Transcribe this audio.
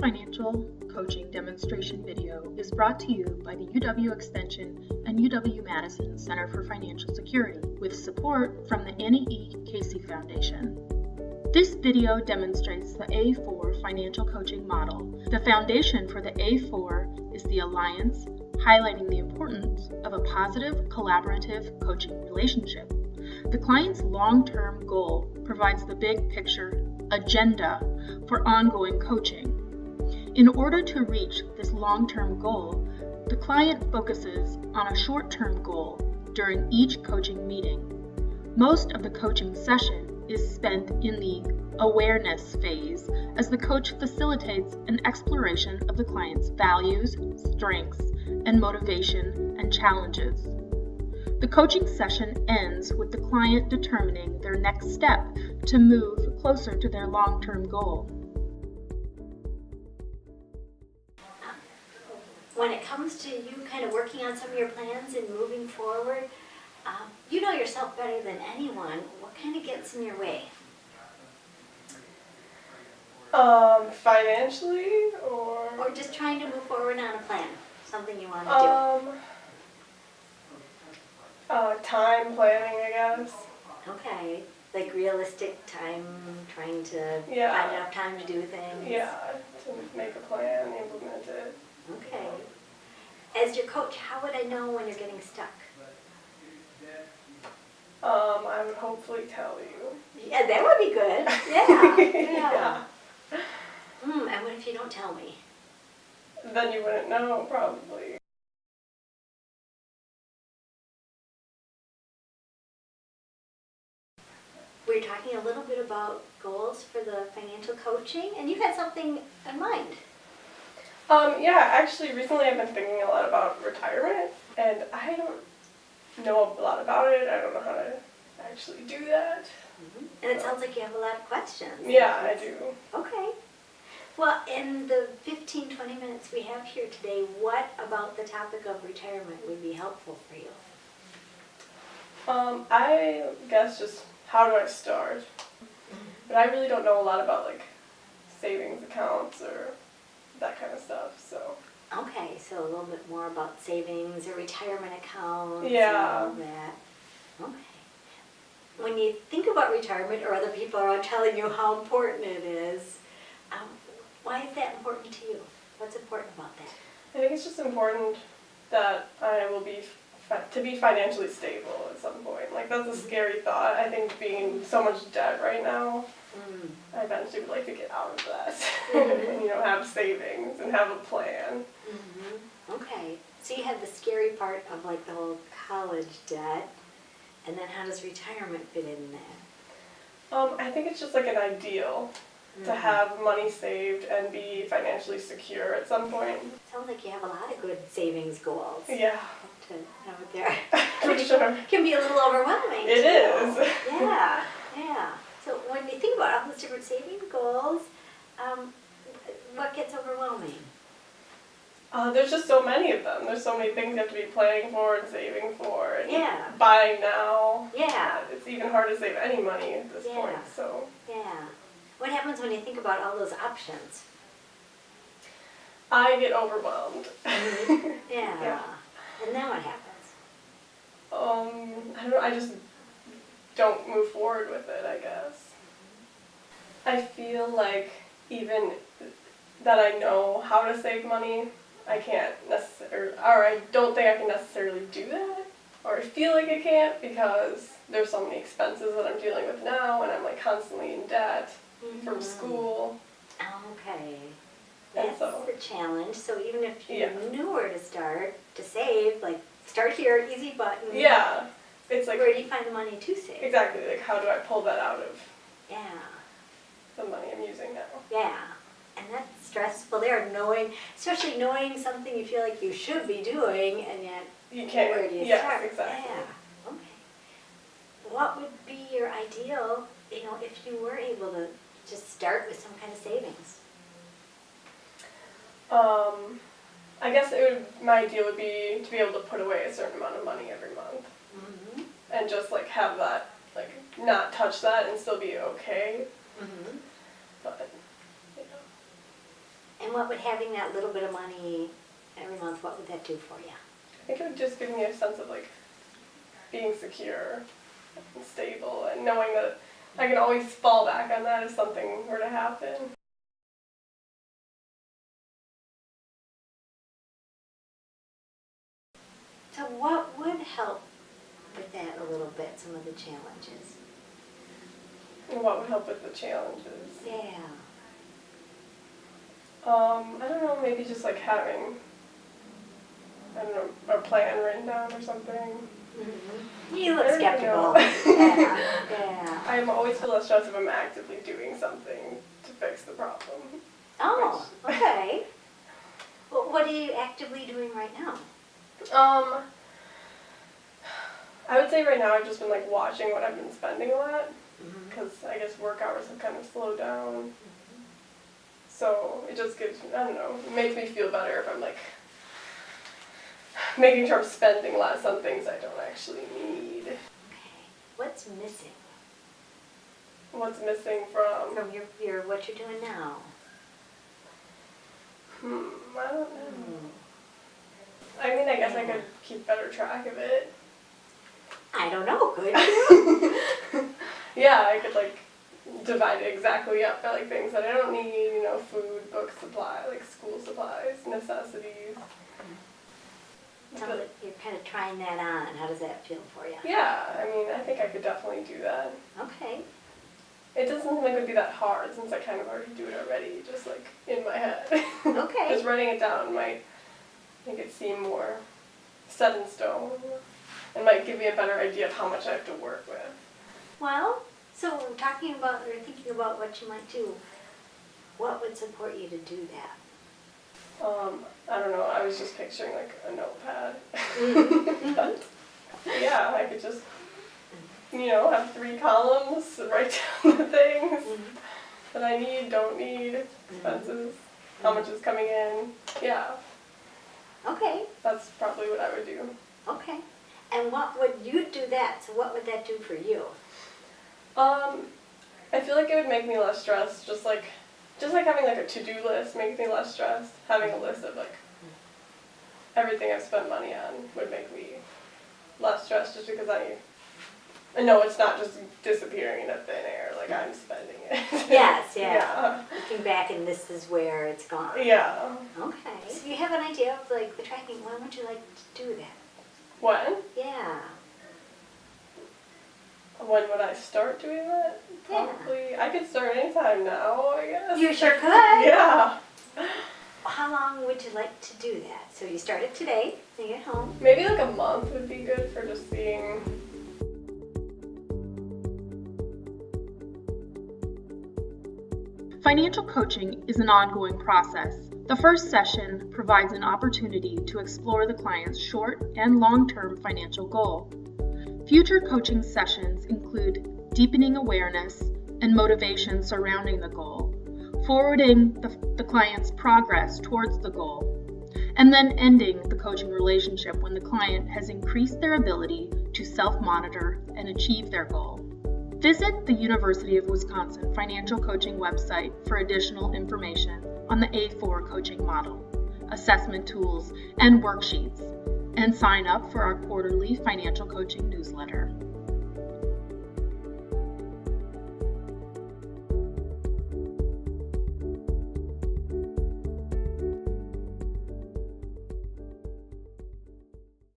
financial coaching demonstration video is brought to you by the UW Extension and UW-Madison Center for Financial Security with support from the Annie E. Casey Foundation. This video demonstrates the A4 financial coaching model. The foundation for the A4 is the Alliance, highlighting the importance of a positive, collaborative coaching relationship. The client's long-term goal provides the big picture agenda for ongoing coaching. In order to reach this long-term goal, the client focuses on a short-term goal during each coaching meeting. Most of the coaching session is spent in the awareness phase as the coach facilitates an exploration of the client's values, strengths, and motivation and challenges. The coaching session ends with the client determining their next step to move closer to their long-term goal. When it comes to you kind of working on some of your plans and moving forward, you know yourself better than anyone. What kind of gets in your way? Financially or just trying to move forward on a plan, something you want to do. Time planning, I guess. Okay, like realistic time, trying to find enough time to do things. Yeah, to make a plan, implement it. Okay. As your coach, how would I know when you're getting stuck? I would hopefully tell you. Yeah, that would be good. Yeah. Yeah. And what if you don't tell me? Then you wouldn't know, probably. We were talking a little bit about goals for the financial coaching, and you had something in mind. Actually, recently I've been thinking a lot about retirement, and I don't know a lot about it. I don't know how to actually do that. Mm-hmm. And it sounds like you have a lot of questions. Yeah, I do. Okay. Well, in the 15-20 minutes we have here today, what about the topic of retirement would be helpful for you? I guess just how do I start? But I really don't know a lot about like savings accounts or that kind of stuff, so. Okay, so a little bit more about savings or retirement accounts Yeah. and all that. Okay. When you think about retirement or other people are telling you how important it is, why is that important to you? What's important about that? I think it's just important that I will be to be financially stable at some point. Like, that's a scary thought. I think being so much debt right now, I eventually would like to get out of that. And, have savings and have a plan. Okay, so you have the scary part of like the whole college debt, and then how does retirement fit in that? I think it's just like an ideal to have money saved and be financially secure at some point. Sounds like you have a lot of good savings goals. Yeah. To have it there. For sure. Can be a little overwhelming. It is. Yeah. So when you think about all those different saving goals, what gets overwhelming? There's just so many of them. There's so many things you have to be planning for and saving for and buying now. Yeah. It's even hard to save any money at this point. So. Yeah. What happens when you think about all those options? I get overwhelmed. Yeah. And then what happens? I don't know, I just don't move forward with it, I guess. I feel like even that I know how to save money, I can't necessarily, or I don't think I can necessarily do that, or I feel like I can't because there's so many expenses that I'm dealing with now, and I'm like constantly in debt from school. Okay. That's so, the challenge. So even if you knew where to start to save, like start here, easy button. Yeah. It's like, where do you find the money to save? Exactly. Like, how do I pull that out of the money I'm using now? Yeah. And that's stressful there, especially knowing something you feel like you should be doing, and yet you can't. Where do you start? Exactly. Yeah. Okay. What would be your ideal, if you were able to just start with some kind of savings? I guess my ideal would be to be able to put away a certain amount of money every month. And just like have that, like not touch that and still be okay. But, And what would having that little bit of money every month, what would that do for you? I think it would just give me a sense of like being secure and stable and knowing that I can always fall back on that if something were to happen. So what would help with that a little bit, some of the challenges? And what would help with the challenges? Yeah. I don't know, maybe just like having, I don't know, a plan written down or something. Mm-hmm. You look I don't skeptical. know. Yeah. I always feel less stressed if I'm actively doing something to fix the problem. Oh, okay. Well, what are you actively doing right now? I would say right now I've just been like watching what I've been spending a lot Mm-hmm. because I guess work hours have kind of slowed down. So it just gives, I don't know, it makes me feel better if I'm like making sure I'm spending less on things I don't actually need. Okay. What's missing What's missing from? from your what you're doing now? I don't know. I mean, I guess I could keep better track of it. I don't know, could you? Yeah, I could like divide it exactly up by like things that I don't need, you know, food, books, supply, like school supplies, necessities. Tell me, you're kind of trying that on. How does that feel for you? Yeah, I mean, I think I could definitely do that. Okay. It doesn't seem like it would be that hard since I kind of already do it already, just like in my head. Okay. Just writing it down might make it seem more set in stone and might give me a better idea of how much I have to work with. Well, so we're talking about or thinking about what you might do. What would support you to do that? I don't know, I was just picturing like a notepad. But, yeah, I could just, you know, have 3 columns, write down the things that I need, don't need, expenses, how much is coming in. Yeah, Okay. that's probably what I would do. Okay. And what would you do that? So what would that do for you? I feel like it would make me less stressed, just like having like a to-do list makes me less stressed. Having a list of like everything I've spent money on would make me less stressed just because I know it's not just disappearing into thin air, like I'm spending it. Yes, Yeah. Looking back and this is where it's gone. Yeah. Okay. So you have an idea of like the tracking. When would you like to do that? When? Yeah. When would I start doing that? Yeah. Probably. I could start anytime now, I guess. You sure could. Yeah. How long would you like to do that? So you started today, when you get home. Maybe like a month would be good for just seeing. Financial coaching is an ongoing process. The first session provides an opportunity to explore the client's short and long-term financial goal. Future coaching sessions include deepening awareness and motivation surrounding the goal, forwarding the client's progress towards the goal, and then ending the coaching relationship when the client has increased their ability to self-monitor and achieve their goal. Visit the University of Wisconsin Financial Coaching website for additional information on the A4 coaching model, assessment tools, and worksheets, and sign up for our quarterly financial coaching newsletter.